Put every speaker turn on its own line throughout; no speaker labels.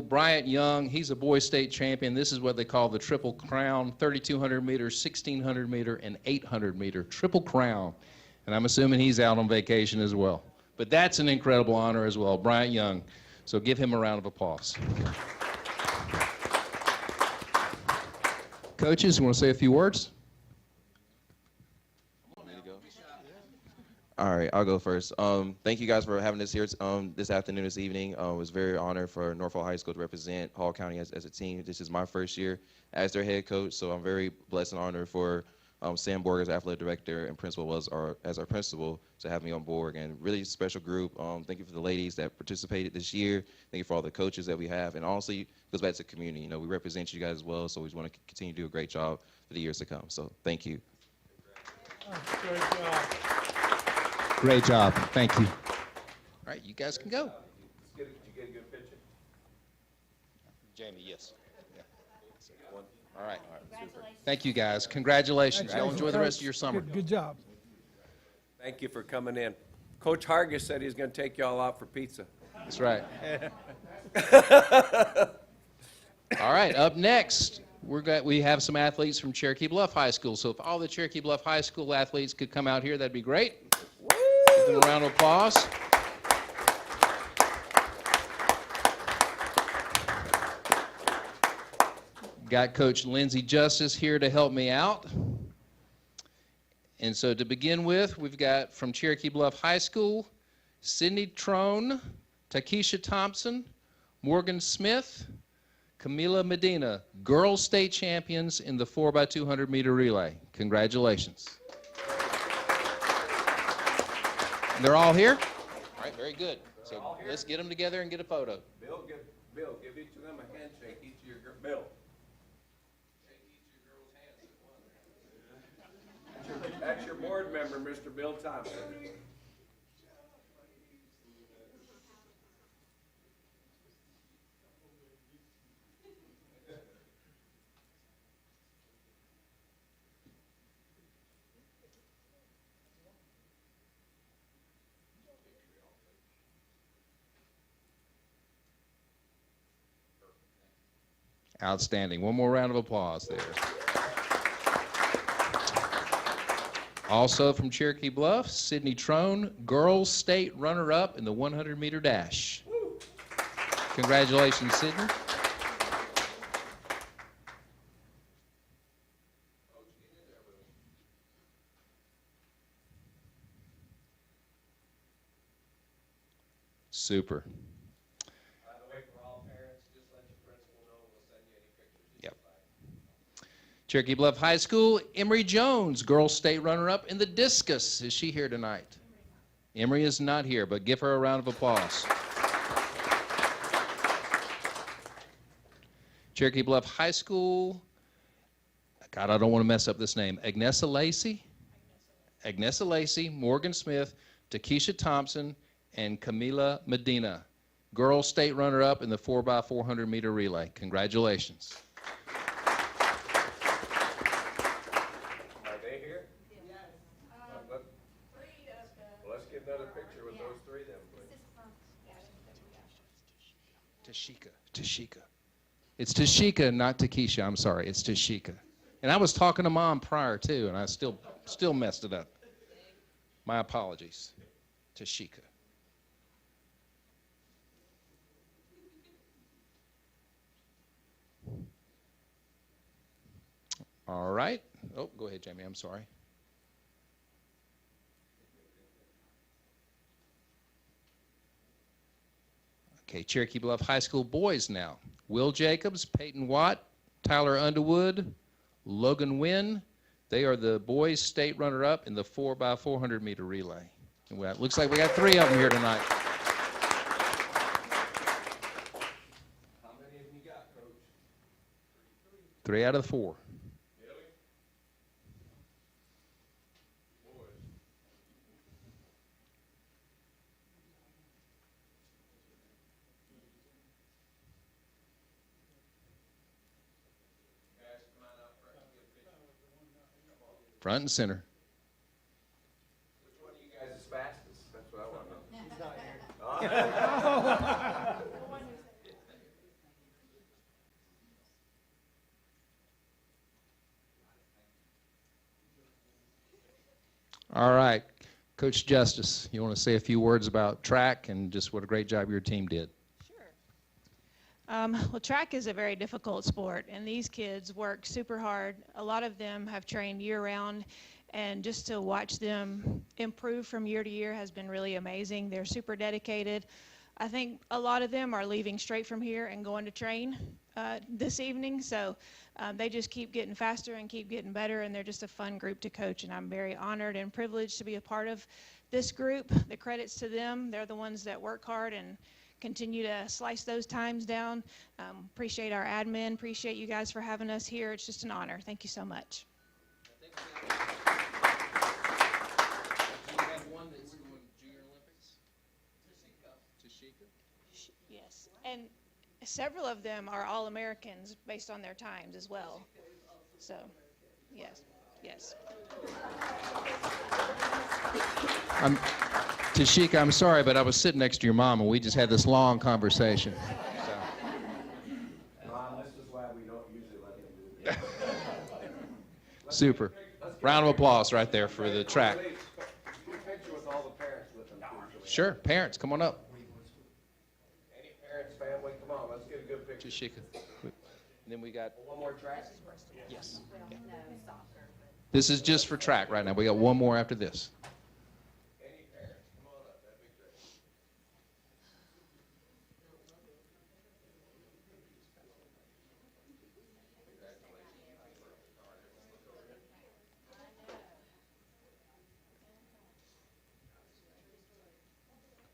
Bryant Young, he's a boys state champion. This is what they call the Triple Crown, 3,200 meter, 1,600 meter, and 800 meter. Triple Crown. And I'm assuming he's out on vacation as well. But that's an incredible honor as well, Bryant Young. So give him a round of applause. Coaches, you want to say a few words?
All right, I'll go first. Thank you guys for having us here this afternoon, this evening. It was very honored for Norfolk High School to represent Hall County as a team. This is my first year as their head coach, so I'm very blessed and honored for Sam Borg as athletic director and principal as our principal to have me on board. And really special group. Thank you for the ladies that participated this year. Thank you for all the coaches that we have. And honestly, it goes back to the community. You know, we represent you guys as well, so we just want to continue to do a great job for the years to come. So thank you.
Great job.
Great job. Thank you. All right, you guys can go.
Did you get a good picture?
Jamie, yes. Yeah. All right. Super. Thank you, guys. Congratulations. Y'all enjoy the rest of your summer.
Good job.
Thank you for coming in. Coach Hargis said he's going to take y'all out for pizza.
That's right. All right, up next, we have some athletes from Cherokee Bluff High School. So if all the Cherokee Bluff High School athletes could come out here, that'd be great. Give them a round of applause. Got Coach Lindsey Justice here to help me out. And so to begin with, we've got from Cherokee Bluff High School, Sydney Trone, Takesha Thompson, Morgan Smith, Camila Medina, girls state champions in the 4x200 meter relay. Congratulations. And they're all here? All right, very good. So let's get them together and get a photo.
Bill, give each of them a handshake, each of your Bill. That's your board member, Mr. Bill Thompson.
Outstanding. One more round of applause there. Also from Cherokee Bluff, Sydney Trone, girls state runner-up in the 100-meter dash. Congratulations, Sydney. Super.
By the way, for all parents, just let your principal know, we'll send you any pictures.
Yep. Cherokee Bluff High School, Emery Jones, girls state runner-up in the discus. Is she here tonight? Emery is not here, but give her a round of applause. Cherokee Bluff High School, God, I don't want to mess up this name. Agnessa Lacey, Morgan Smith, Takesha Thompson, and Camila Medina, girls state runner-up in the 4x400 meter relay. Congratulations.
Are they here? Yes. Well, let's get another picture with those three then, please.
Tashika. It's Tashika, not Takesha. I'm sorry. It's Tashika. And I was talking to Mom prior, too, and I still messed it up. My apologies. Tashika. All right. Oh, go ahead, Jamie. I'm sorry. Okay, Cherokee Bluff High School boys now. Will Jacobs, Peyton Watt, Tyler Underwood, Logan Wynn. They are the boys state runner-up in the 4x400 meter relay. And it looks like we got three of them here tonight.
How many have you got, Coach?
3 out of the 4.
Really? Boys. Guys, come on out front and get a picture.
Front and center.
Which one of you guys is fastest? That's what I want to know. He's not here.
All right. Coach Justice, you want to say a few words about track and just what a great job your team did?
Well, track is a very difficult sport, and these kids work super hard. A lot of them have trained year-round, and just to watch them improve from year to year has been really amazing. They're super dedicated. I think a lot of them are leaving straight from here and going to train this evening, so they just keep getting faster and keep getting better, and they're just a fun group to coach, and I'm very honored and privileged to be a part of this group. The credit's to them. They're the ones that work hard and continue to slice those times down. Appreciate our admin. Appreciate you guys for having us here. It's just an honor. Thank you so much.
Do you have one that's going to Junior Olympics? Tashika?
Yes. And several of them are All-Americans based on their times as well. So, yes. Yes.
Tashika, I'm sorry, but I was sitting next to your mom, and we just had this long conversation.
Mom, this is why we don't usually let them do this.
Super. Round of applause right there for the track.
Please, get a picture with all the parents with them.
Sure. Parents, come on up.
Any parents, family, come on, let's get a good picture.
Tashika. And then we got,
One more track?
yes. Yeah. This is just for track right now. We got one more after this.
Any parents, come on up, that'd be great.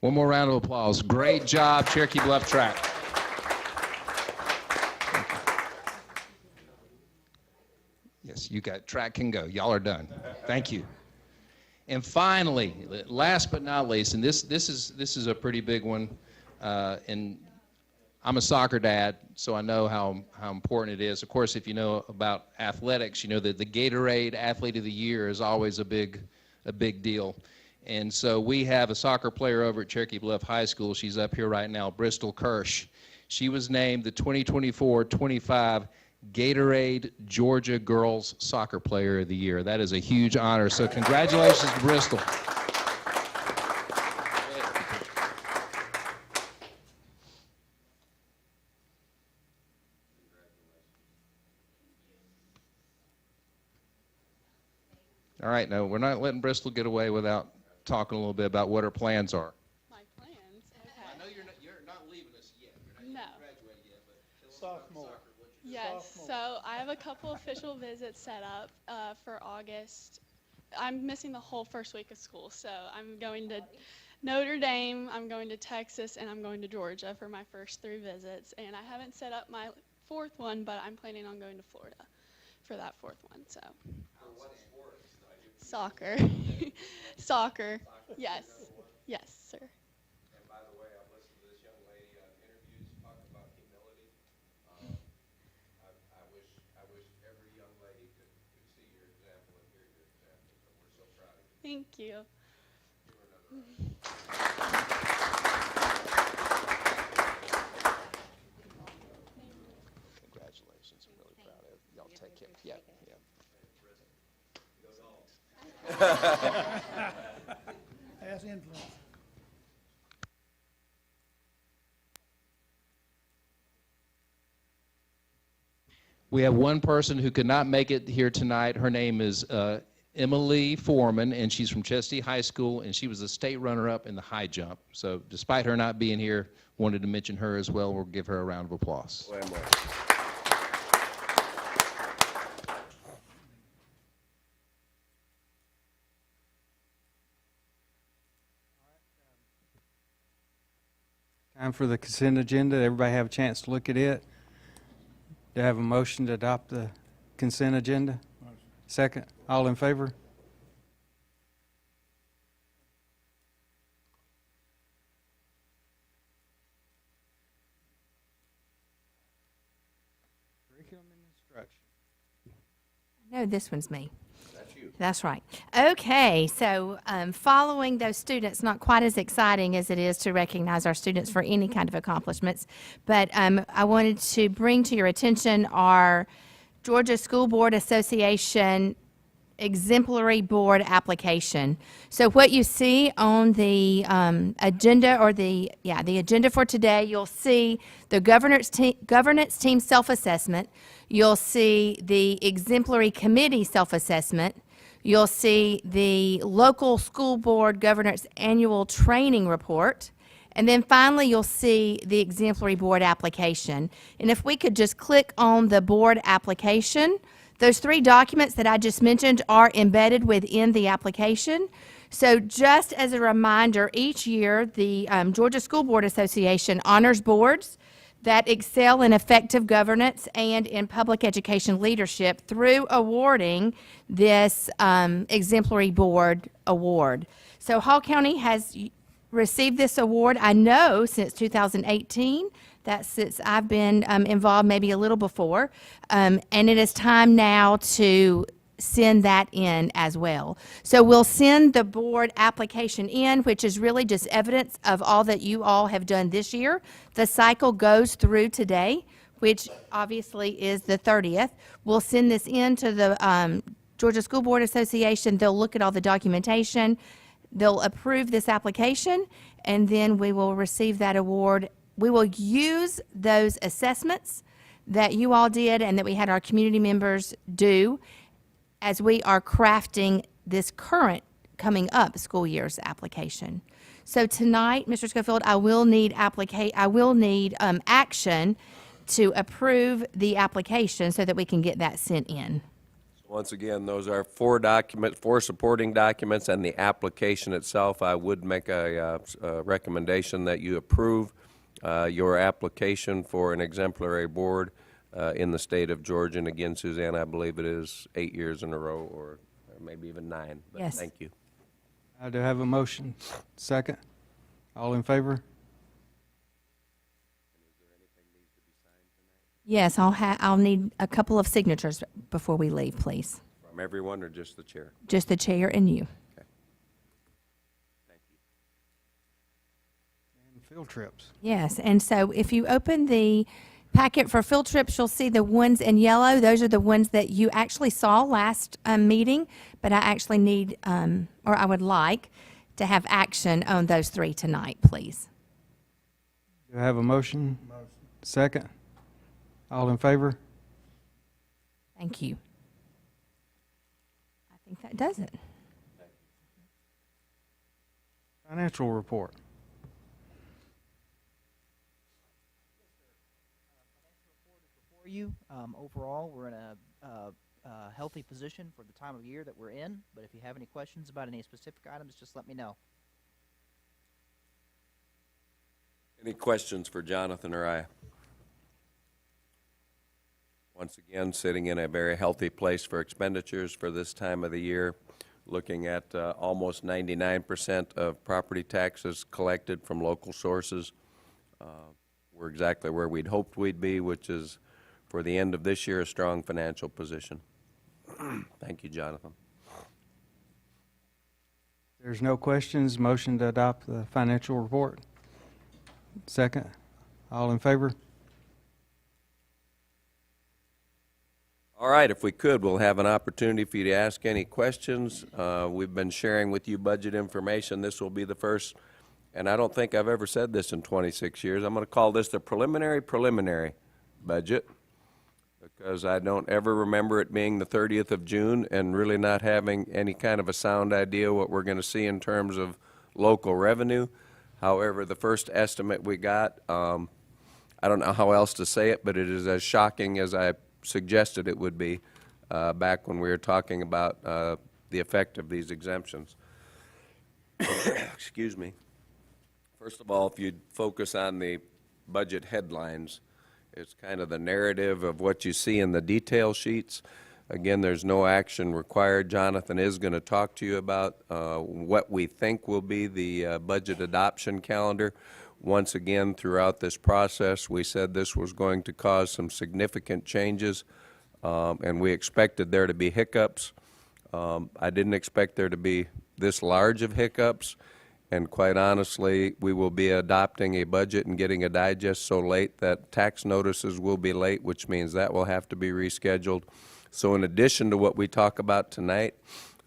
One more round of applause. Great job, Cherokee Bluff track. Yes, you got track can go. Y'all are done. Thank you. And finally, last but not least, and this is a pretty big one, and I'm a soccer dad, so I know how important it is. Of course, if you know about athletics, you know that the Gatorade Athlete of the Year is always a big deal. And so we have a soccer player over at Cherokee Bluff High School. She's up here right now, Bristol Kirsch. She was named the 2024-25 Gatorade Georgia Girls Soccer Player of the Year. That is a huge honor. So congratulations to Bristol. All right, now we're not letting Bristol get away without talking a little bit about what her plans are.
My plans?
I know you're not leaving us yet. You're not
No.
graduated yet, but tell us about
Sophomore.
soccer. What you
Yes, so I have a couple official visits set up for August. I'm missing the whole first week of school, so I'm going to Notre Dame, I'm going to Texas, and I'm going to Georgia for my first 3 visits. And I haven't set up my 4th one, but I'm planning on going to Florida for that 4th one, so. Soccer. Soccer. Yes. Yes, sir.
And by the way, I've listened to this young lady on interviews talking about humility. I wish every young lady could see your example and hear your example. So we're so proud of you.
Thank you.
Give her another round.
Congratulations. I'm really proud of you. Y'all take care. Yeah, yeah.
Has influence.
We have one person who could not make it here tonight. Her name is Emily Foreman, and she's from Chesty High School, and she was a state runner-up in the high jump. So despite her not being here, wanted to mention her as well. We'll give her a round of applause.
Way more.
Time for the consent agenda. Everybody have a chance to look at it. Do I have a motion to adopt the consent agenda? Second. All in favor? Curriculum and instruction.
No, this one's me.
That's you.
That's right. Okay, so following those students, not quite as exciting as it is to recognize our students for any kind of accomplishments, but I wanted to bring to your attention our Georgia School Board Association exemplary board application. So what you see on the agenda, or the agenda for today, you'll see the governance team self-assessment. You'll see the exemplary committee self-assessment. You'll see the local school board governance annual training report. And then finally, you'll see the exemplary board application. And if we could just click on the board application, those 3 documents that I just mentioned are embedded within the application. So just as a reminder, each year, the Georgia School Board Association honors boards that excel in effective governance and in public education leadership through awarding this exemplary board award. So Hall County has received this award, I know, since 2018. That's since I've been involved, maybe a little before. And it is time now to send that in as well. So we'll send the board application in, which is really just evidence of all that you all have done this year. The cycle goes through today, which obviously is the 30th. We'll send this in to the Georgia School Board Association. They'll look at all the documentation. They'll approve this application, and then we will receive that award. We will use those assessments that you all did and that we had our community members do as we are crafting this current coming up school year's application. So tonight, Mr. Schofield, I will need action to approve the application so that we can get that sent in.
Once again, those are 4 supporting documents, and the application itself. I would make a recommendation that you approve your application for an exemplary board in the state of Georgia. And again, Suzanne, I believe it is 8 years in a row, or maybe even 9. But
Yes.
Thank you.
I do have a motion. Second. All in favor?
Yes, I'll need a couple of signatures before we leave, please.
From everyone or just the chair?
Just the chair and you.
Okay. Thank you.
And field trips.
Yes, and so if you open the packet for field trips, you'll see the ones in yellow. Those are the ones that you actually saw last meeting, but I actually need, or I would like to have action on those 3 tonight, please.
Do I have a motion? Motion. Second. All in favor?
Thank you. I think that does it.
Financial report.
For you, overall, we're in a healthy position for the time of year that we're in. But if you have any questions about any specific items, just let me know.
Any questions for Jonathan or I? Once again, sitting in a very healthy place for expenditures for this time of the year, looking at almost 99% of property taxes collected from local sources. We're exactly where we'd hoped we'd be, which is, for the end of this year, a strong financial position. Thank you, Jonathan.
There's no questions. Motion to adopt the financial report. Second. All in favor?
All right, if we could, we'll have an opportunity for you to ask any questions. We've been sharing with you budget information. This will be the first, and I don't think I've ever said this in 26 years. I'm going to call this the preliminary budget, because I don't ever remember it being the 30th of June and really not having any kind of a sound idea what we're going to see in terms of local revenue. However, the first estimate we got, I don't know how else to say it, but it is as shocking as I suggested it would be back when we were talking about the effect of these exemptions. Excuse me. First of all, if you'd focus on the budget headlines, it's kind of the narrative of what you see in the detail sheets. Again, there's no action required. Jonathan is going to talk to you about what we think will be the budget adoption calendar. Once again, throughout this process, we said this was going to cause some significant changes, and we expected there to be hiccups. I didn't expect there to be this large of hiccups, And quite honestly, we will be adopting a budget and getting a digest so late that tax notices will be late, which means that will have to be rescheduled. So in addition to what we talk about tonight,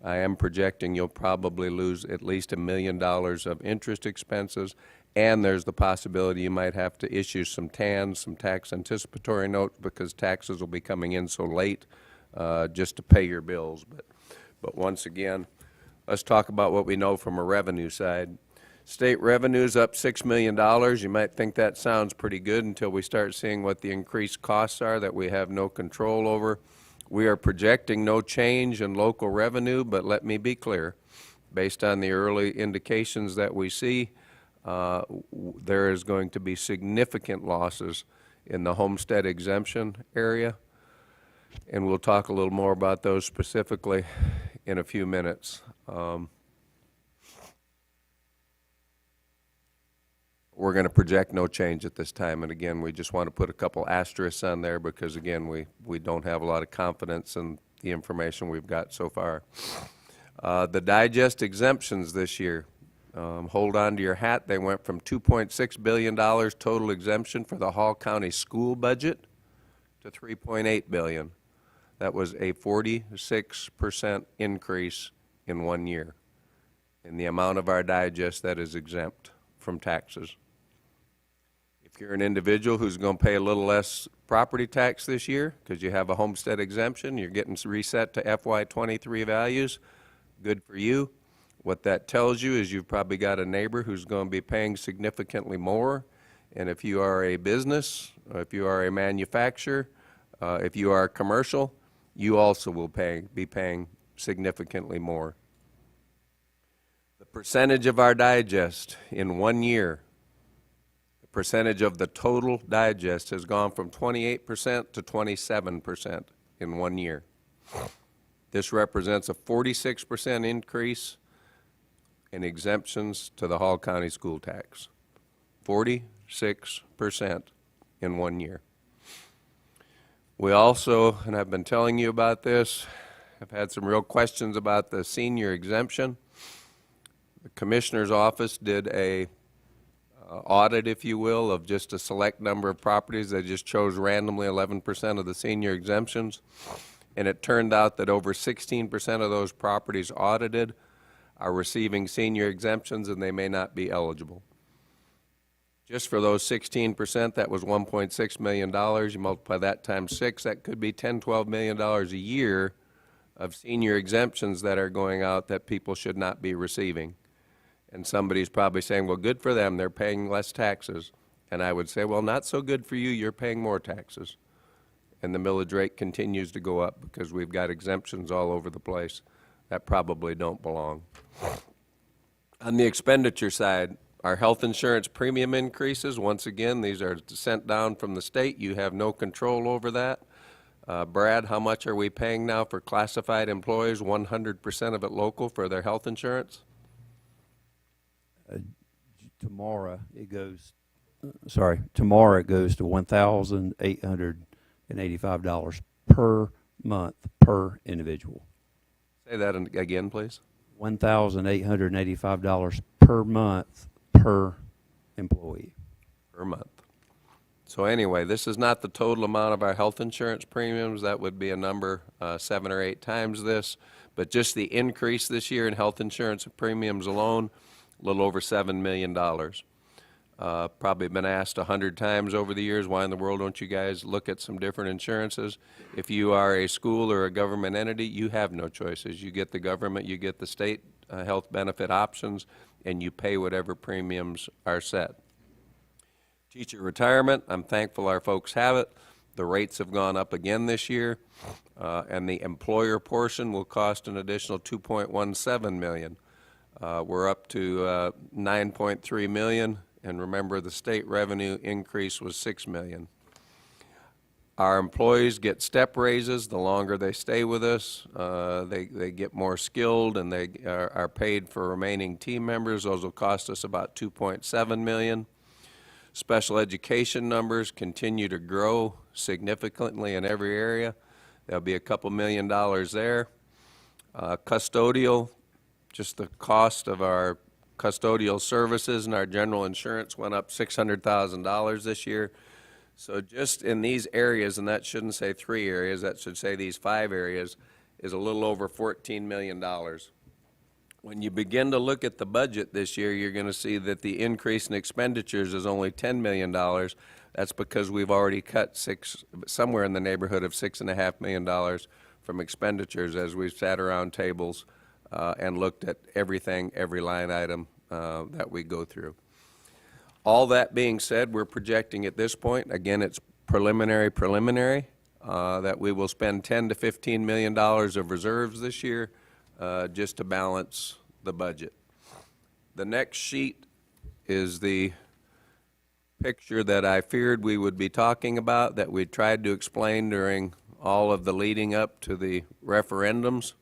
I am projecting you'll probably lose at least $1 million of interest expenses, and there's the possibility you might have to issue some TANs, some tax anticipatory notes, because taxes will be coming in so late just to pay your bills. But once again, let's talk about what we know from a revenue side. State revenue's up $6 million. You might think that sounds pretty good until we start seeing what the increased costs are that we have no control over. We are projecting no change in local revenue, but let me be clear. Based on the early indications that we see, there is going to be significant losses in the homestead exemption area, and we'll talk a little more about those specifically in a few minutes. We're going to project no change at this time, and again, we just want to put a couple asterisks on there because, again, we don't have a lot of confidence in the information we've got so far. The digest exemptions this year, hold on to your hat, they went from $2.6 billion total exemption for the Hall County school budget to $3.8 billion. That was a 46% increase in 1 year in the amount of our digest that is exempt from taxes. If you're an individual who's going to pay a little less property tax this year because you have a homestead exemption, you're getting reset to FY23 values, good for you. What that tells you is you've probably got a neighbor who's going to be paying significantly more, and if you are a business, if you are a manufacturer, if you are commercial, you also will be paying significantly more. The percentage of our digest in 1 year, the percentage of the total digest has gone from 28% to 27% in 1 year. This represents a 46% increase in exemptions to the Hall County school tax. 46% in 1 year. We also, and I've been telling you about this, have had some real questions about the senior exemption. The Commissioner's office did a audit, if you will, of just a select number of properties. They just chose randomly 11% of the senior exemptions, and it turned out that over 16% of those properties audited are receiving senior exemptions, and they may not be eligible. Just for those 16%, that was $1.6 million. You multiply that times 6, that could be $10, $12 million a year of senior exemptions that are going out that people should not be receiving. And somebody's probably saying, well, good for them, they're paying less taxes. And I would say, well, not so good for you, you're paying more taxes. And the millage rate continues to go up because we've got exemptions all over the place that probably don't belong. On the expenditure side, our health insurance premium increases, once again, these are sent down from the state. You have no control over that. Brad, how much are we paying now for classified employees, 100% of it local, for their health insurance?
Tomorrow it goes to $1,885 per month per individual.
Say that again, please.
$1,885 per month per employee.
Per month. So anyway, this is not the total amount of our health insurance premiums. That would be a number 7 or 8 times this. But just the increase this year in health insurance premiums alone, a little over $7 million. Probably been asked 100 times over the years, why in the world don't you guys look at some different insurances? If you are a school or a government entity, you have no choices. You get the government, you get the state health benefit options, and you pay whatever premiums are set. Teacher retirement, I'm thankful our folks have it. The rates have gone up again this year, and the employer portion will cost an additional $2.17 million. We're up to $9.3 million, and remember the state revenue increase was $6 million. Our employees get step raises the longer they stay with us. They get more skilled, and they are paid for remaining team members. Those will cost us about $2.7 million. Special education numbers continue to grow significantly in every area. There'll be a couple $1 million there. Custodial, just the cost of our custodial services and our general insurance went up $600,000 this year. So just in these areas, and that shouldn't say 3 areas, that should say these 5 areas, is a little over $14 million. When you begin to look at the budget this year, you're going to see that the increase in expenditures is only $10 million. That's because we've already cut somewhere in the neighborhood of $6.5 million from expenditures as we've sat around tables and looked at everything, every line item that we go through. All that being said, we're projecting at this point, again, it's preliminary, that we will spend $10 to $15 million of reserves this year just to balance the budget. The next sheet is the picture that I feared we would be talking about, that we tried to explain during all of the leading up to the referendums.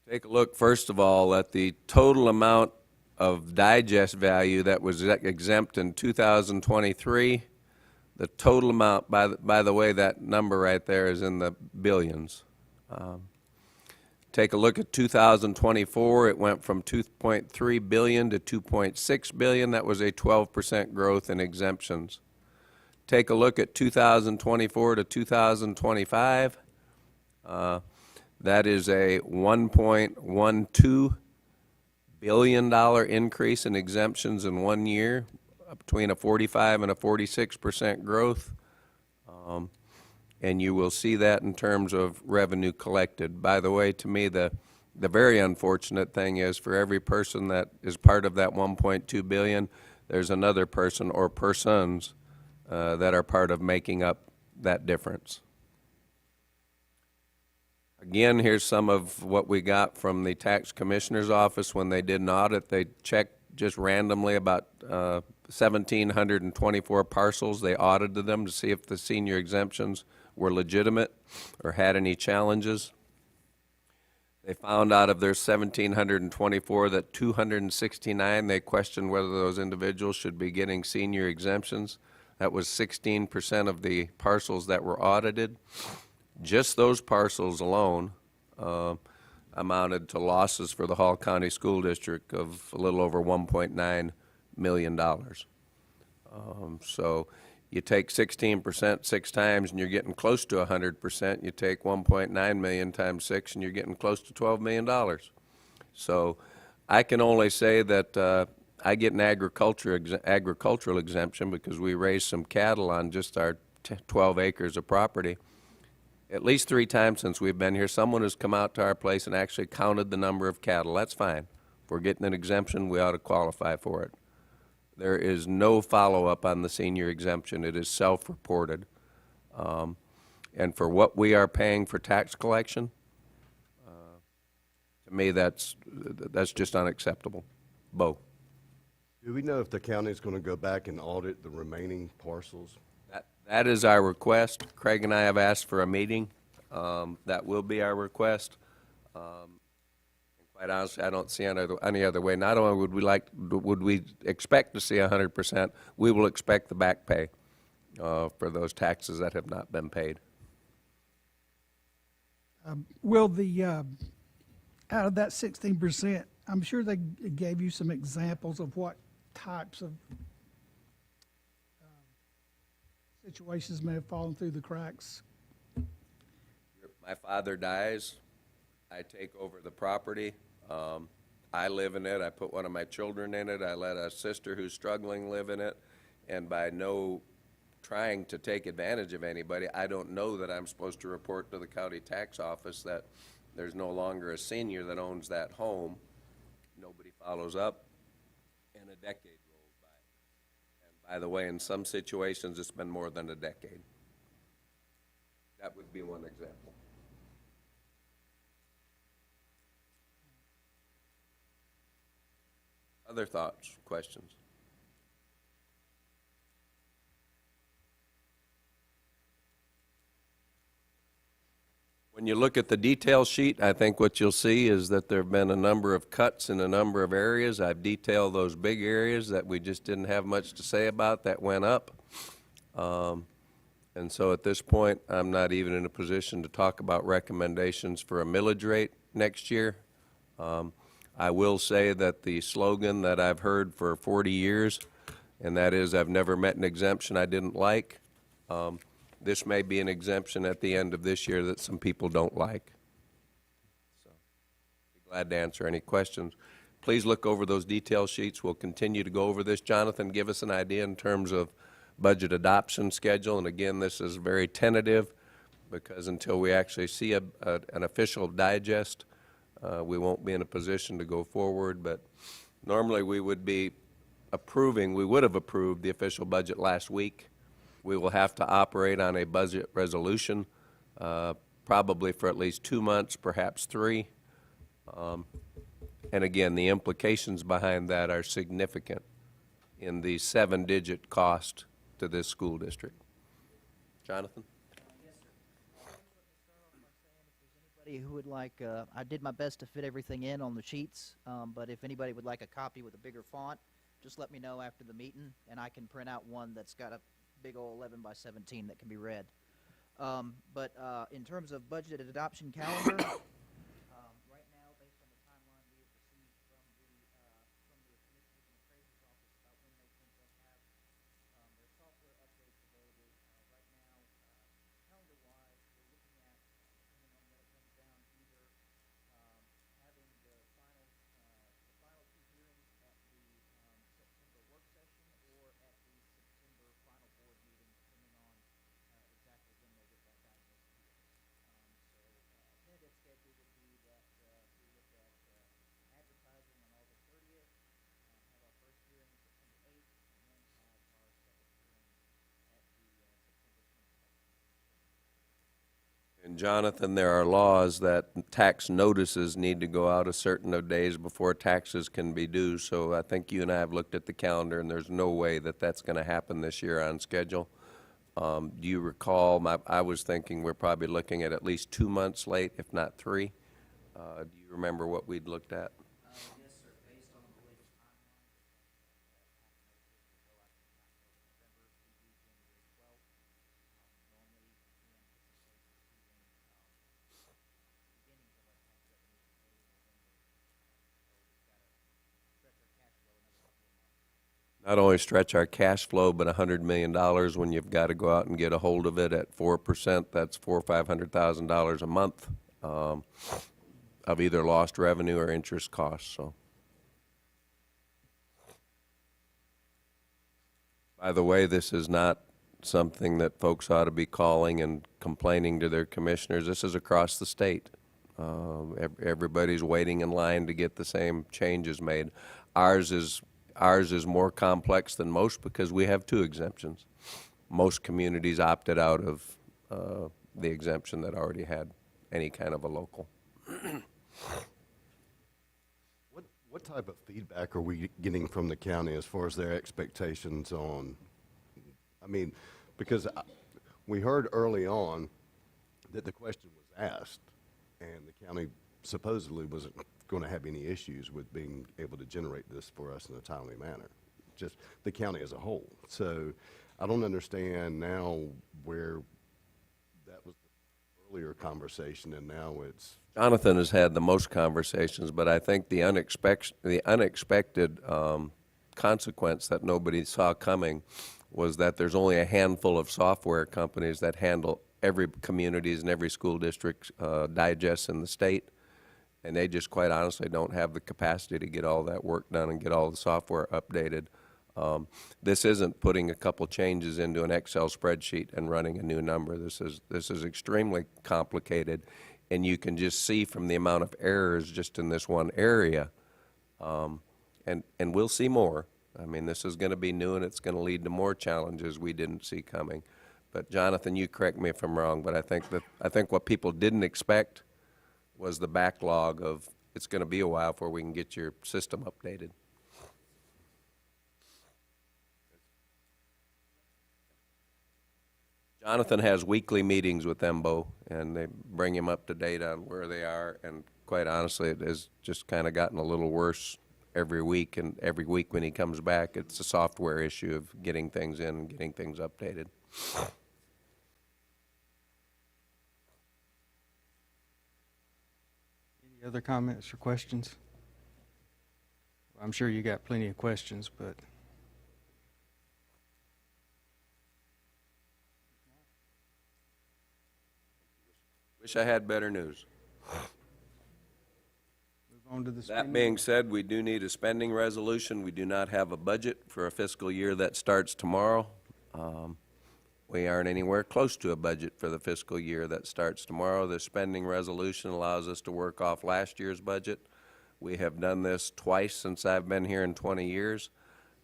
Take a look, first of all, at the total amount of digest value that was exempt in 2023. The total amount, by the way, that number right there is in the billions. Take a look at 2024. It went from $2.3 billion to $2.6 billion. That was a 12% growth in exemptions. Take a look at 2024 to 2025. That is a $1.12 billion increase in exemptions in 1 year, between a 45 and a 46% growth. And you will see that in terms of revenue collected. By the way, to me, the very unfortunate thing is for every person that is part of that 1.2 billion, there's another person or persons that are part of making up that difference. Again, here's some of what we got from the tax commissioner's office when they did an audit. They checked just randomly about 1,724 parcels. They audited them to see if the senior exemptions were legitimate or had any challenges. They found out of their 1,724 that 269, they questioned whether those individuals should be getting senior exemptions. That was 16% of the parcels that were audited. Just those parcels alone amounted to losses for the Hall County School District of a little over $1.9 million. So you take 16% 6 times and you're getting close to 100%. You take 1.9 million times 6 and you're getting close to $12 million. So I can only say that I get an agricultural exemption because we raise some cattle on just our 12 acres of property. At least 3 times since we've been here, someone has come out to our place and actually counted the number of cattle. That's fine. If we're getting an exemption, we ought to qualify for it. There is no follow-up on the senior exemption. It is self-reported. And for what we are paying for tax collection, to me, that's just unacceptable. Bo.
Do we know if the county is going to go back and audit the remaining parcels?
That is our request. Craig and I have asked for a meeting. That will be our request. Quite honestly, I don't see any other way. Not only would we expect to see 100%, we will expect the back pay for those taxes that have not been paid.
Will the, out of that 16%, I'm sure they gave you some examples of what types of situations may have fallen through the cracks.
My father dies. I take over the property. I live in it. I put one of my children in it. I let a sister who's struggling live in it. And by no trying to take advantage of anybody, I don't know that I'm supposed to report to the county tax office that there's no longer a senior that owns that home. Nobody follows up, and a decade rolls by. And by the way, in some situations, it's been more than a decade. That would be one example. Other thoughts, questions? When you look at the detail sheet, I think what you'll see is that there have been a number of cuts in a number of areas. I've detailed those big areas that we just didn't have much to say about that went up. And so at this point, I'm not even in a position to talk about recommendations for a millage rate next year. I will say that the slogan that I've heard for 40 years, and that is, I've never met an exemption I didn't like. This may be an exemption at the end of this year that some people don't like. So, be glad to answer any questions. Please look over those detail sheets. We'll continue to go over this. Jonathan, give us an idea in terms of budget adoption schedule. And again, this is very tentative because until we actually see an official digest, we won't be in a position to go forward. But normally we would be we would have approved the official budget last week. We will have to operate on a budget resolution, probably for at least 2 months, perhaps 3. And again, the implications behind that are significant in the 7-digit cost to this school district. Jonathan?
Anybody who would like, I did my best to fit everything in on the sheets, but if anybody would like a copy with a bigger font, just let me know after the meeting, and I can print out one that's got a big old 11 by 17 that can be read. But in terms of budget adoption calendar, right now, based on the timeline we have received from the Commissioners and Appraiser's Office about when they think they'll have their software updates available, right now, calendar-wise, we're looking at, depending on when it comes down, either having the final 2 hearings at the September work session or at the September final board meeting, depending on exactly when they get back out of those hearings. Tentative schedule would be that we look at advertising on August 30th, have our first hearing September 8th, and then have our second hearing at the September 22nd.
And Jonathan, there are laws that tax notices need to go out a certain of days before taxes can be due. So I think you and I have looked at the calendar, and there's no way that that's going to happen this year on schedule. Do you recall, I was thinking we're probably looking at least 2 months late, if not 3. Do you remember what we'd looked at?
Yes, sir. Based on the latest timeline, tax notices will go out sometime in November, be due January 12th. Normally, we anticipate receiving beginnings of our tax revenues in early November. So we've got to stretch our cash flow another couple of months.
Not only stretch our cash flow, but $100 million when you've got to go out and get a hold of it at 4%. That's $400,000 or $500,000 a month of either lost revenue or interest costs. So, by the way, this is not something that folks ought to be calling and complaining to their commissioners. This is across the state. Everybody's waiting in line to get the same changes made. Ours is more complex than most because we have 2 exemptions. Most communities opted out of the exemption that already had any kind of a local.
What type of feedback are we getting from the county as far as their expectations on, I mean, because we heard early on that the question was asked, and the county supposedly wasn't going to have any issues with being able to generate this for us in a timely manner, just the county as a whole. So I don't understand now where that was the earlier conversation and now it's...
Jonathan has had the most conversations, but I think the unexpected consequence that nobody saw coming was that there's only a handful of software companies that handle every community's and every school district's digests in the state. And they just quite honestly don't have the capacity to get all that work done and get all the software updated. This isn't putting a couple changes into an Excel spreadsheet and running a new number. This is extremely complicated, and you can just see from the amount of errors just in this one area. And we'll see more. I mean, this is going to be new, and it's going to lead to more challenges we didn't see coming. But Jonathan, you correct me if I'm wrong, but I think what people didn't expect was the backlog of it's going to be a while before we can get your system updated. Jonathan has weekly meetings with EMBO, and they bring him up to date on where they are, and quite honestly, it has just kind of gotten a little worse every week, and every week when he comes back, it's a software issue of getting things in and getting things updated.
Any other comments or questions? I'm sure you got plenty of questions, but
Wish I had better news.
move on to the
That
spending.
being said, we do need a spending resolution. We do not have a budget for a fiscal year that starts tomorrow. We aren't anywhere close to a budget for the fiscal year that starts tomorrow. The spending resolution allows us to work off last year's budget. We have done this twice since I've been here in 20 years.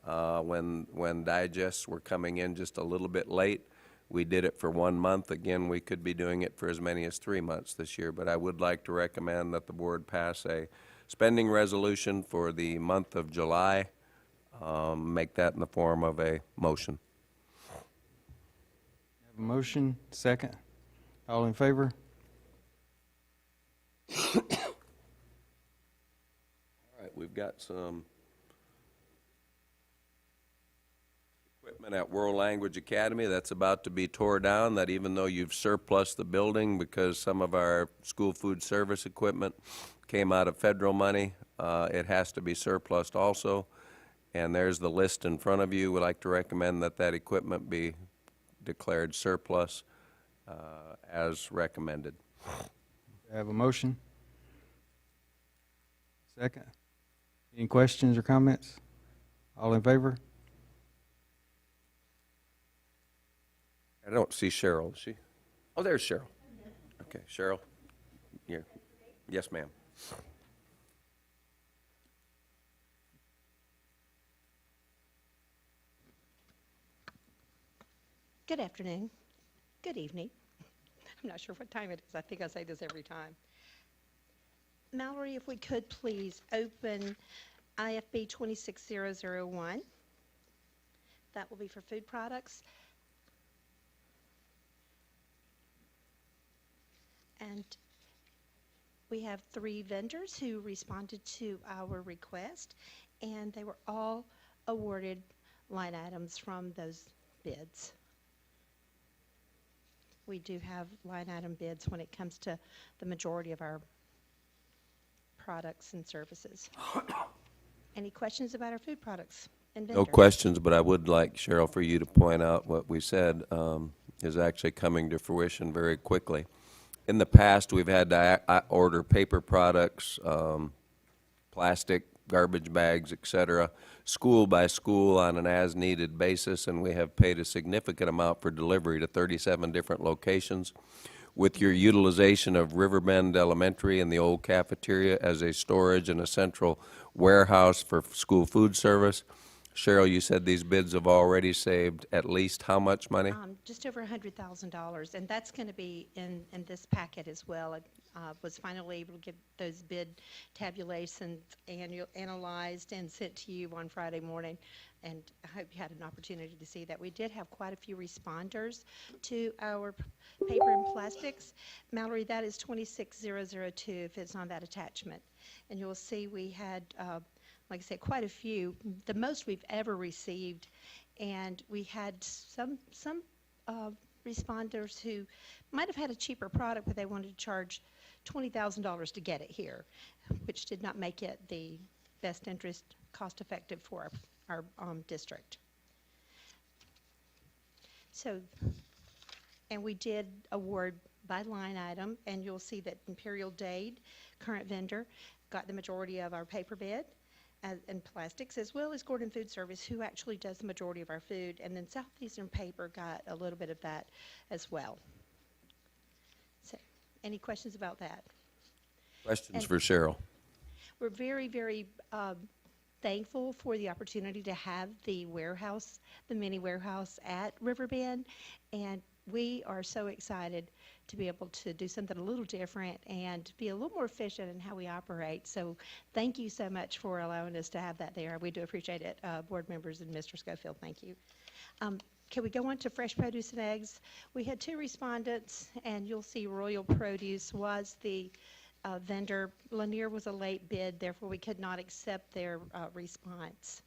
When digests were coming in just a little bit late, we did it for 1 month. Again, we could be doing it for as many as 3 months this year, but I would like to recommend that the board pass a spending resolution for the month of July. Make that in the form of a motion.
Have a motion, second. All in favor?
All right, we've got some equipment at World Language Academy that's about to be tore down, that even though you've surplus the building because some of our school food service equipment came out of federal money, it has to be surplused also. And there's the list in front of you. We'd like to recommend that that equipment be declared surplus as recommended.
Have a motion? Second. Any questions or comments? All in favor?
I don't see Cheryl, is she? Oh, there's Cheryl. Okay, Cheryl. Here. Yes, ma'am.
Good afternoon. Good evening. I'm not sure what time it is. I think I say this every time. Mallory, if we could please open IFB 26001. That will be for food products. And we have 3 vendors who responded to our request, and they were all awarded line items from those bids. We do have line item bids when it comes to the majority of our products and services. Any questions about our food products and vendors?
No questions, but I would like, Cheryl, for you to point out what we said is actually coming to fruition very quickly. In the past, we've had to order paper products, plastic, garbage bags, et cetera, school by school on an as-needed basis, and we have paid a significant amount for delivery to 37 different locations. With your utilization of Riverbend Elementary and the old cafeteria as a storage and a central warehouse for school food service, Cheryl, you said these bids have already saved at least how much money?
Just over $100,000, and that's going to be in this packet as well. I was finally able to get those bid tabulations analyzed and sent to you on Friday morning, and I hope you had an opportunity to see that. We did have quite a few responders to our paper and plastics. Mallory, that is 26002 if it's on that attachment. And you'll see we had like I said, quite a few, the most we've ever received, and we had some responders who might have had a cheaper product, but they wanted to charge $20,000 to get it here, which did not make it the best interest, cost-effective for our district. So, and we did award by line item, and you'll see that Imperial Dade, current vendor, got the majority of our paper bid and plastics, as well as Gordon Food Service, who actually does the majority of our food, and then Southeastern Paper got a little bit of that as well. So, any questions about that?
Questions for Cheryl?
We're very, very thankful for the opportunity to have the warehouse, the mini warehouse at Riverbend, and we are so excited to be able to do something a little different and be a little more efficient in how we operate. So thank you so much for allowing us to have that there. We do appreciate it, board members and Mr. Schofield, thank you. Can we go on to fresh produce and eggs? We had 2 respondents, and you'll see Royal Produce was the vendor. Lanier was a late bid, therefore we could not accept their response.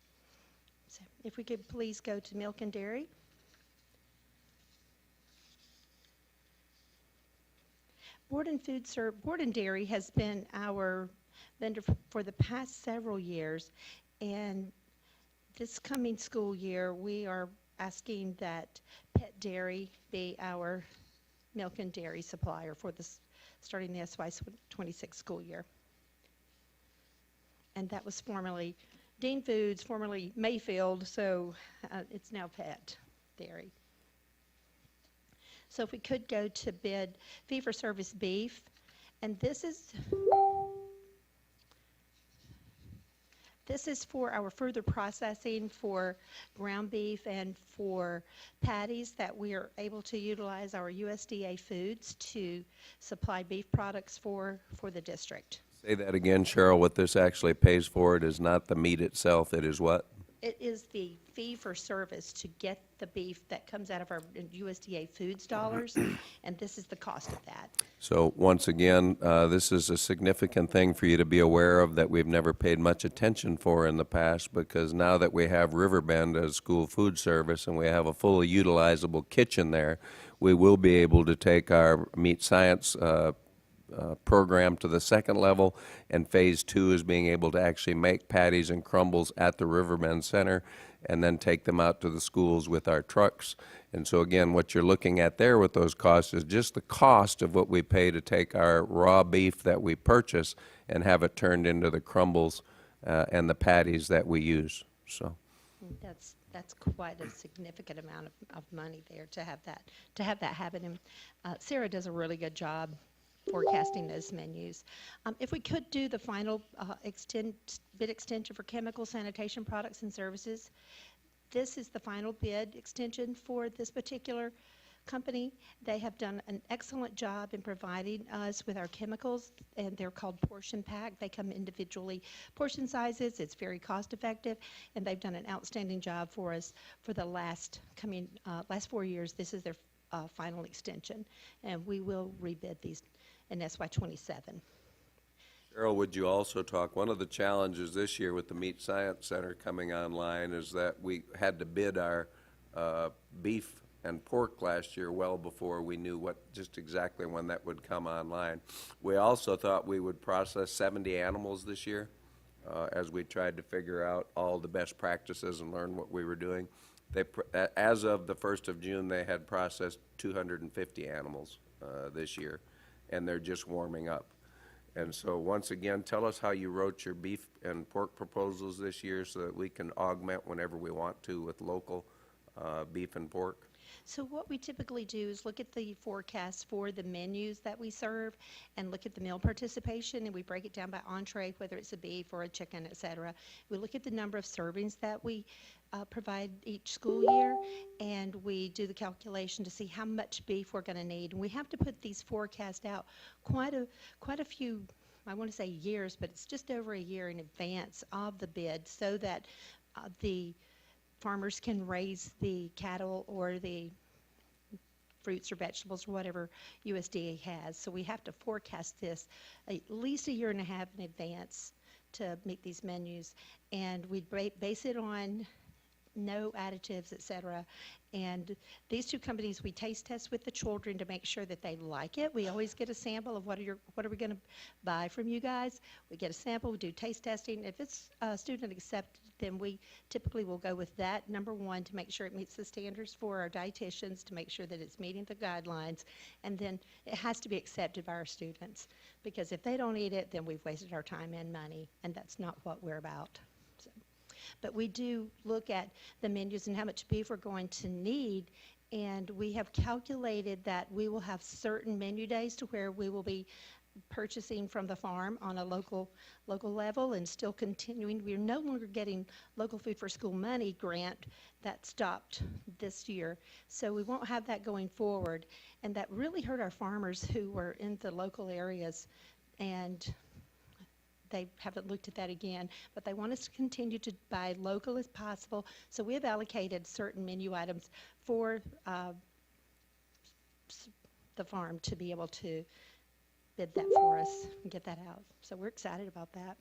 So if we could please go to milk and dairy. Board and Dairy has been our vendor for the past several years, And this coming school year, we are asking that Pet Dairy be our milk and dairy supplier for this, starting the SY26 school year. And that was formerly Dean Foods, formerly Mayfield, so it's now Pet Dairy. So if we could go to bid fee-for-service beef, and this is for our further processing for ground beef and for patties that we are able to utilize our USDA foods to supply beef products for the district.
Say that again, Cheryl. What this actually pays for, it is not the meat itself, it is what?
It is the fee for service to get the beef that comes out of our USDA foods dollars, and this is the cost of that.
So once again, this is a significant thing for you to be aware of that we've never paid much attention for in the past, because now that we have Riverbend as school food service and we have a fully utilizable kitchen there, we will be able to take our meat science program to the second level, and phase 2 is being able to actually make patties and crumbles at the Riverbend Center and then take them out to the schools with our trucks. And so again, what you're looking at there with those costs is just the cost of what we pay to take our raw beef that we purchase and have it turned into the crumbles and the patties that we use. So
that's quite a significant amount of money there to have that happen. And Sarah does a really good job forecasting those menus. If we could do the final bid extension for chemical sanitation products and services, this is the final bid extension for this particular company. They have done an excellent job in providing us with our chemicals, and they're called portion pack. They come individually portion sizes. It's very cost effective, and they've done an outstanding job for us for the last 4 years. This is their final extension, and we will rebid these in SY27.
Cheryl, would you also talk, one of the challenges this year with the Meat Science Center coming online is that we had to bid our beef and pork last year well before we knew just exactly when that would come online. We also thought we would process 70 animals this year as we tried to figure out all the best practices and learn what we were doing. As of the 1st of June, they had processed 250 animals this year, and they're just warming up. And so once again, tell us how you wrote your beef and pork proposals this year so that we can augment whenever we want to with local beef and pork.
So what we typically do is look at the forecast for the menus that we serve and look at the meal participation, and we break it down by entree, whether it's a beef or a chicken, et cetera. We look at the number of servings that we provide each school year, and we do the calculation to see how much beef we're going to need. And we have to put these forecasts out quite a few, I want to say years, but it's just over a year in advance of the bid, so that the farmers can raise the cattle or the fruits or vegetables or whatever USDA has. So we have to forecast this at least a year and a half in advance to meet these menus, and we base it on no additives, et cetera. And these two companies, we taste test with the children to make sure that they like it. We always get a sample of what are we going to buy from you guys. We get a sample, we do taste testing. If it's student accepted, then we typically will go with that, number one, to make sure it meets the standards for our dietitians, to make sure that it's meeting the guidelines, and then it has to be accepted by our students, because if they don't eat it, then we've wasted our time and money, and that's not what we're about. So. But we do look at the menus and how much beef we're going to need, and we have calculated that we will have certain menu days to where we will be purchasing from the farm on a local level and still continuing. We're no longer getting local food for school money grant. That stopped this year, so we won't have that going forward, and that really hurt our farmers who were in the local areas, and they haven't looked at that again, but they want us to continue to buy local as possible. So we have allocated certain menu items for the farm to be able to bid that for us and get that out. So we're excited about that.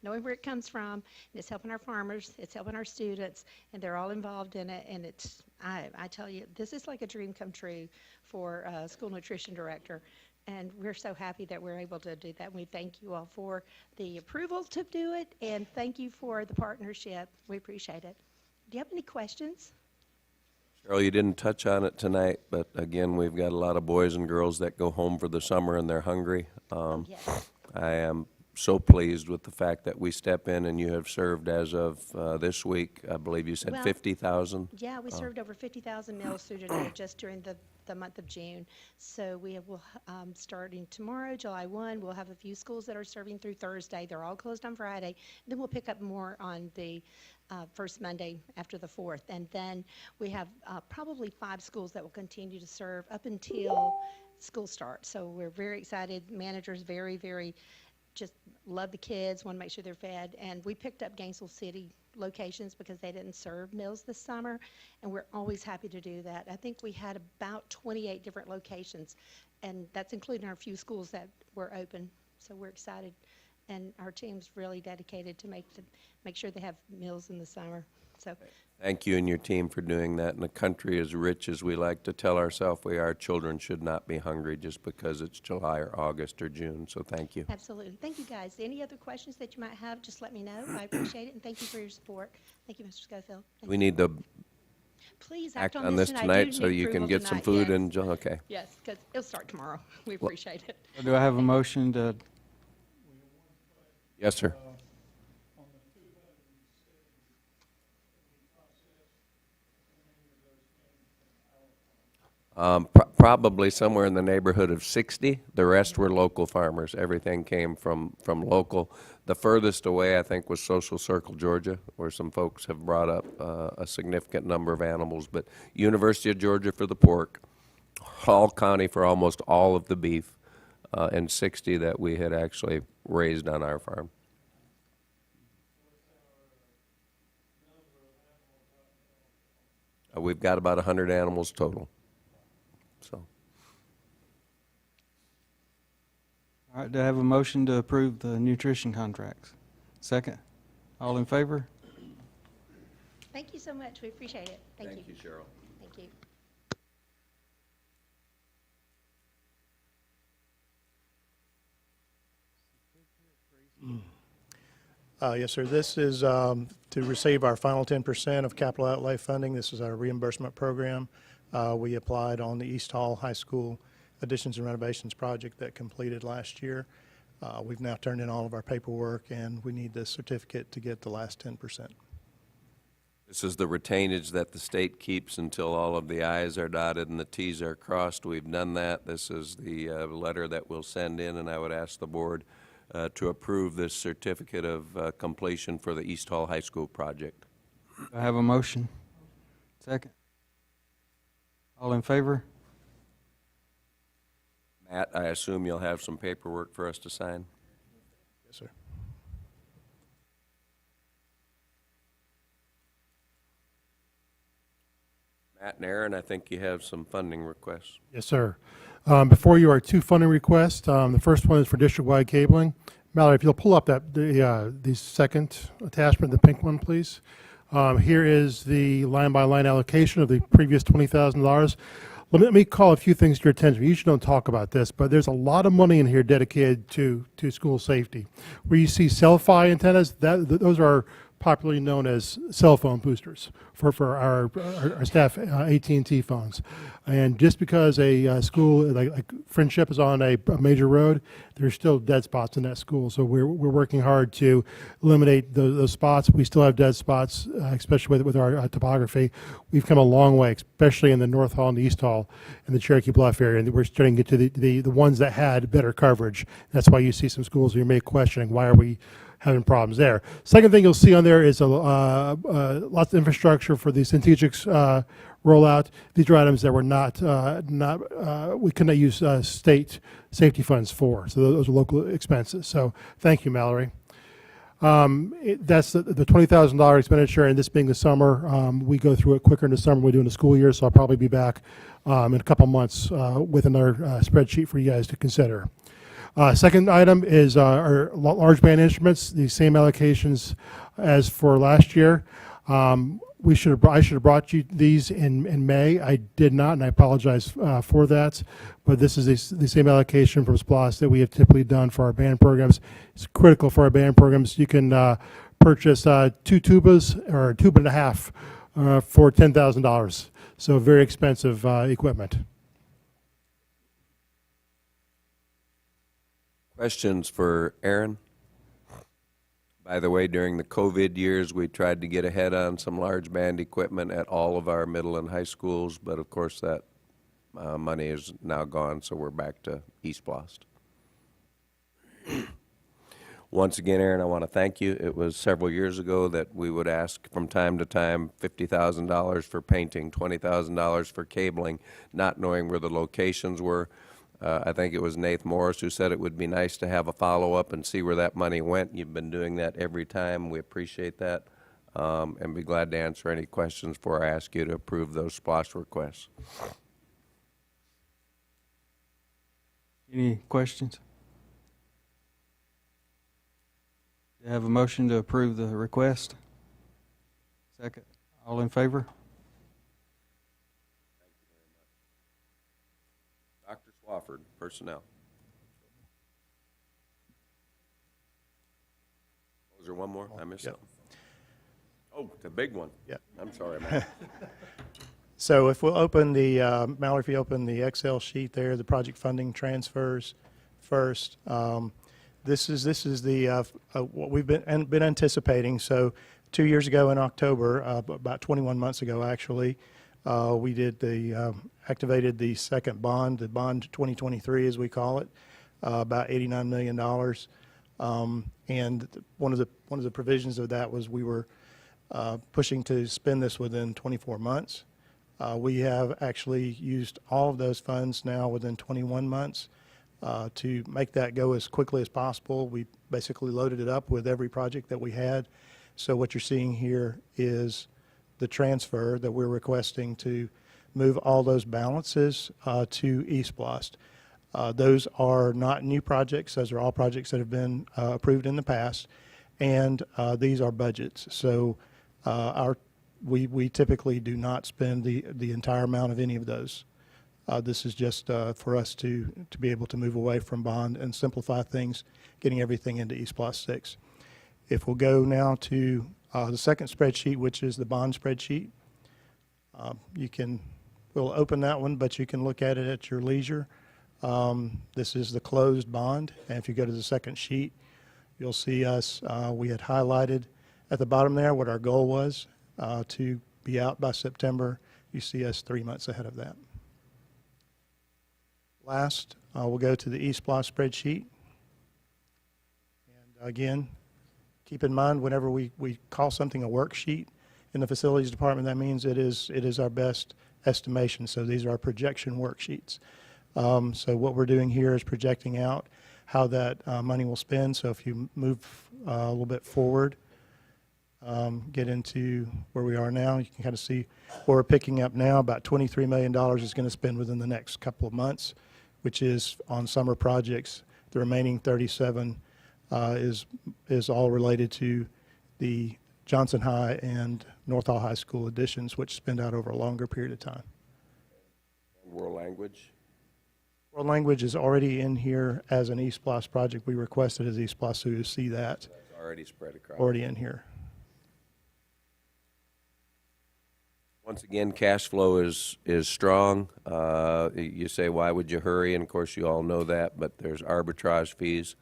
Knowing where it comes from, and it's helping our farmers, it's helping our students, and they're all involved in it. And it's, I tell you, this is like a dream come true for a school nutrition director And we're so happy that we're able to do that. We thank you all for the approval to do it, and thank you for the partnership. We appreciate it. Do you have any questions?
Cheryl, you didn't touch on it tonight, but again, we've got a lot of boys and girls that go home for the summer and they're hungry.
Yes.
I am so pleased with the fact that we step in and you have served as of this week, I believe you said
Well,
50,000?
Yeah, we served over 50,000 meals through today just during the month of June. So we will, starting tomorrow, July 1, we'll have a few schools that are serving through Thursday. They're all closed on Friday. Then we'll pick up more on the first Monday after the 4th. And then we have probably 5 schools that will continue to serve up until school starts. So we're very excited. Managers very, very just love the kids, want to make sure they're fed. And we picked up Gainesville City locations because they didn't serve meals this summer, and we're always happy to do that. I think we had about 28 different locations, and that's including our few schools that were open. So we're excited, and our team's really dedicated to make sure they have meals in the summer. So
Thank you and your team for doing that. In a country as rich as we like to tell ourselves we are, children should not be hungry just because it's July or August or June, so thank you.
absolutely. Thank you, guys. Any other questions that you might have, just let me know. I appreciate it, and thank you for your support. Thank you, Mr. Schofield. Thank
We
you.
need to
Please
act on this tonight so you can get some food and, okay.
Yes, because it'll start tomorrow. We appreciate it.
Do I have a motion to,
Yes, sir. Probably somewhere in the neighborhood of 60. The rest were local farmers. Everything came from local. The furthest away, I think, was Social Circle, Georgia, where some folks have brought up a significant number of animals. But University of Georgia for the pork, Hall County for almost all of the beef, and 60 that we had actually raised on our farm. We've got about 100 animals total. So,
all right, do I have a motion to approve the nutrition contracts? Second? All in favor?
Thank you so much. We appreciate it. Thank you.
Thank you, Cheryl.
Thank you.
Yes, sir. This is to receive our final 10% of capital outlay funding. This is our reimbursement program. We applied on the East Hall High School additions and renovations project that completed last year. We've now turned in all of our paperwork, and we need the certificate to get the last 10%.
This is the retainage that the state keeps until all of the I's are dotted and the T's are crossed. We've done that. This is the letter that we'll send in, and I would ask the board to approve this certificate of completion for the East Hall High School project.
Do I have a motion? Second? All in favor?
Matt, I assume you'll have some paperwork for us to sign?
Yes, sir.
Matt and Aaron, I think you have some funding requests.
Yes, sir. Before you are 2 funding requests. The first one is for district-wide cabling. Mallory, if you'll pull up the second attachment, the pink one, please. Here is the line-by-line allocation of the previous $20,000. Let me call a few things to your attention. We usually don't talk about this, but there's a lot of money in here dedicated to school safety. Where you see cell-fi antennas, those are popularly known as cell phone boosters for our staff AT&T phones. And just because a school like Friendship is on a major road, there's still dead spots in that school. So we're working hard to eliminate those spots. We still have dead spots, especially with our topography. We've come a long way, especially in the North Hall and the East Hall and the Cherokee Bluff area. And we're starting to get to the ones that had better coverage. That's why you see some schools you may questioning, why are we having problems there. Second thing you'll see on there is lots of infrastructure for the Centegix rollout. These are items that were we could not use state safety funds for. So those are local expenses. So thank you, Mallory. That's the $20,000 expenditure, and this being the summer, we go through it quicker in the summer. We're doing the school year, so I'll probably be back in a couple months with another spreadsheet for you guys to consider. Second item is our large band instruments, the same allocations as for last year. I should have brought you these in May. I did not, and I apologize for that. But this is the same allocation from SPLOST that we have typically done for our band programs. It's critical for our band programs. You can purchase 2 tubas or a tuba and a half for $10,000. So very expensive equipment.
Questions for Aaron? By the way, during the COVID years, we tried to get ahead on some large band equipment at all of our middle and high schools, but of course that money is now gone, so we're back to East Blast. Once again, Aaron, I want to thank you. It was several years ago that we would ask from time to time $50,000 for painting, $20,000 for cabling, not knowing where the locations were. I think it was Nath Morris who said it would be nice to have a follow-up and see where that money went. You've been doing that every time. We appreciate that, and be glad to answer any questions before I ask you to approve those SPLOST requests.
Any questions? Do you have a motion to approve the request? Second. All in favor?
Dr. Swafford, personnel. Was there one more? I missed something. Oh, the big one.
Yeah.
I'm sorry, man.
So if we'll open the, Mallory, if you open the Excel sheet there, the project funding transfers first. This is the what we've been anticipating. So 2 years ago in October, about 21 months ago actually, we did the activated the second bond, the bond 2023 as we call it, about $89 million. And one of the provisions of that was we were pushing to spend this within 24 months. We have actually used all of those funds now within 21 months. To make that go as quickly as possible, we basically loaded it up with every project that we had. So what you're seeing here is the transfer that we're requesting to move all those balances to East Blast. Those are not new projects. Those are all projects that have been approved in the past, and these are budgets. So we typically do not spend the entire amount of any of those. This is just for us to be able to move away from bond and simplify things, getting everything into East Blast 6. If we'll go now to the second spreadsheet, which is the bond spreadsheet, we'll open that one, but you can look at it at your leisure. This is the closed bond, and if you go to the second sheet, you'll see us, we had highlighted at the bottom there what our goal was to be out by September. You see us 3 months ahead of that. Last, we'll go to the East Blast spreadsheet. And again, keep in mind whenever we call something a worksheet in the facilities department, that means it is our best estimation. So these are our projection worksheets. So what we're doing here is projecting out how that money will spend. So if you move a little bit forward, get into where we are now, you can kind of see where we're picking up now. About $23 million is going to spend within the next couple of months, which is on summer projects. The remaining 37 is all related to the Johnson High and North Hall High School additions, which spend out over a longer period of time.
World language?
World language is already in here as an East Blast project. We requested as East Blast, so you see that.
That's already spread across.
Already in here.
Once again, cash flow is strong. You say, why would you hurry? And of course, you all know that, but there's arbitrage fees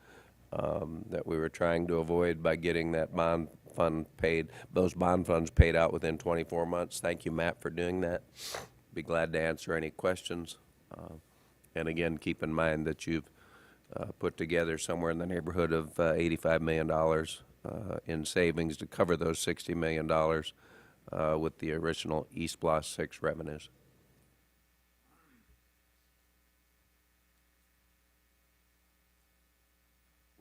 that we were trying to avoid by getting that bond fund paid, those bond funds paid out within 24 months. Thank you, Matt, for doing that. Be glad to answer any questions. And again, keep in mind that you've put together somewhere in the neighborhood of $85 million in savings to cover those $60 million with the original East Blast 6 revenues.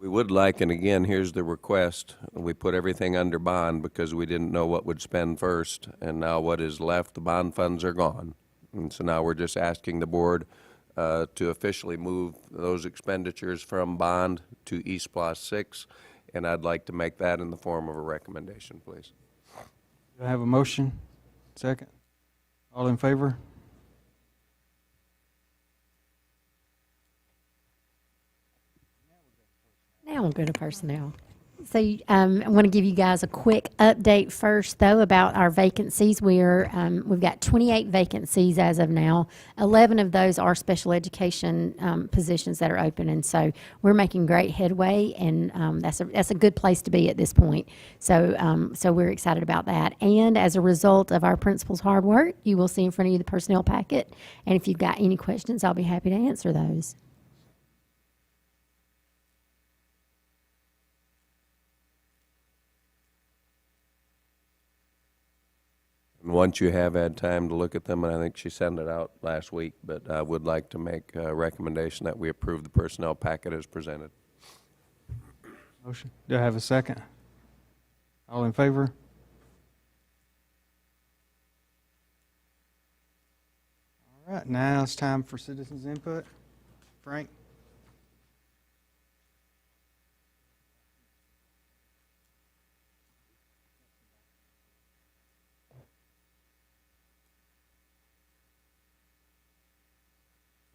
We would like, and again, here's the request, we put everything under bond because we didn't know what would spend first, and now what is left, the bond funds are gone. And so now we're just asking the board to officially move those expenditures from bond to East Blast 6, and I'd like to make that in the form of a recommendation, please.
Do I have a motion? Second. All in favor?
Now we'll go to personnel. So I want to give you guys a quick update first, though, about our vacancies. We've got 28 vacancies as of now. 11 of those are special education positions that are open, and so we're making great headway, and that's a good place to be at this point. So we're excited about that. And as a result of our principals' hard work, you will see in front of you the personnel packet. And if you've got any questions, I'll be happy to answer those.
And once you have had time to look at them, and I think she sent it out last week, but I would like to make a recommendation that we approve the personnel packet as presented.
Motion. Do I have a second? All in favor? All right, now it's time for citizens' input. Frank?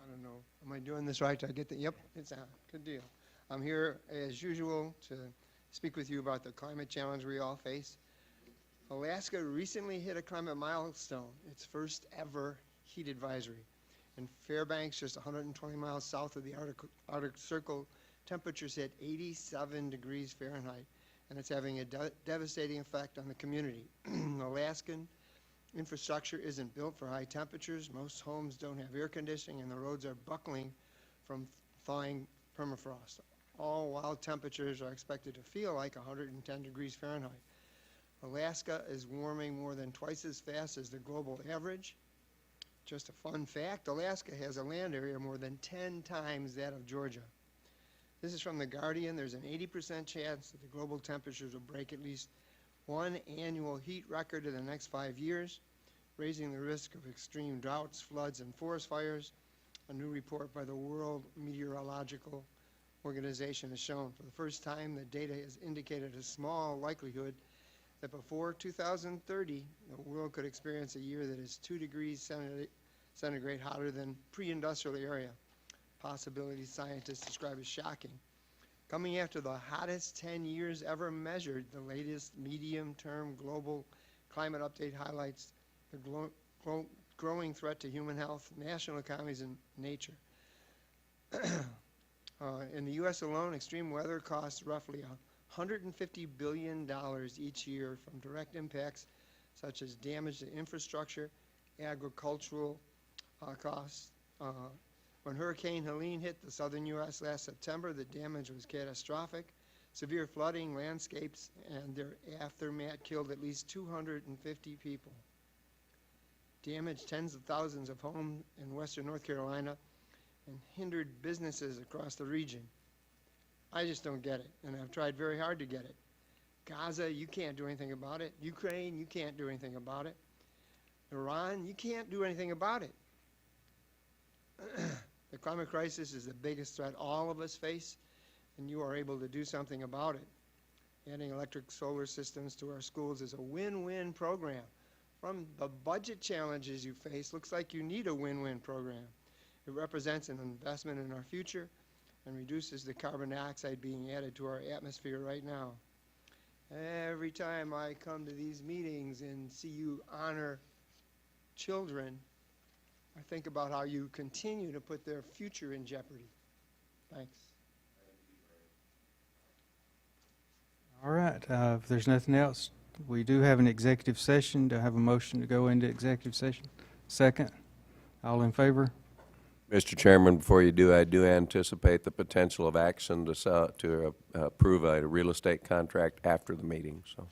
I don't know, am I doing this right? Did I get the, yep, it's on, good deal. I'm here, as usual, to speak with you about the climate challenge we all face. Alaska recently hit a climate milestone, its first ever heat advisory. In Fairbanks, just 120 miles south of the Arctic Circle, temperatures hit 87 degrees Fahrenheit, and it's having a devastating effect on the community. Alaskan infrastructure isn't built for high temperatures. Most homes don't have air conditioning, and the roads are buckling from thawing permafrost. All while temperatures are expected to feel like 110 degrees Fahrenheit. Alaska is warming more than twice as fast as the global average. Just a fun fact, Alaska has a land area more than 10 times that of Georgia. This is from The Guardian. There's an 80% chance that the global temperatures will break at least one annual heat record in the next 5 years, raising the risk of extreme droughts, floods, and forest fires. A new report by the World Meteorological Organization has shown for the first time the data has indicated a small likelihood that before 2030, the world could experience a year that is 2 degrees centigrade hotter than pre-industrial area. Possibility scientists describe as shocking. Coming after the hottest 10 years ever measured, the latest medium-term global climate update highlights the growing threat to human health, national economies, and nature. In the U.S. alone, extreme weather costs roughly $150 billion each year from direct impacts such as damage to infrastructure, agricultural costs. When Hurricane Helene hit the southern U.S. last September, the damage was catastrophic. Severe flooding, landscapes, and their aftermath killed at least 250 people. Damaged tens of thousands of homes in western North Carolina and hindered businesses across the region. I just don't get it, and I've tried very hard to get it. Gaza, you can't do anything about it. Ukraine, you can't do anything about it. Iran, you can't do anything about it. The climate crisis is the biggest threat all of us face, and you are able to do something about it. Adding electric solar systems to our schools is a win-win program. From the budget challenges you face, looks like you need a win-win program. It represents an investment in our future and reduces the carbon dioxide being added to our atmosphere right now. Every time I come to these meetings and see you honor children, I think about how you continue to put their future in jeopardy. Thanks.
All right, if there's nothing else, we do have an executive session. Do I have a motion to go into executive session? Second. All in favor?
Mr. Chairman, before you do, I do anticipate the potential of action to approve a real estate contract after the meeting, so.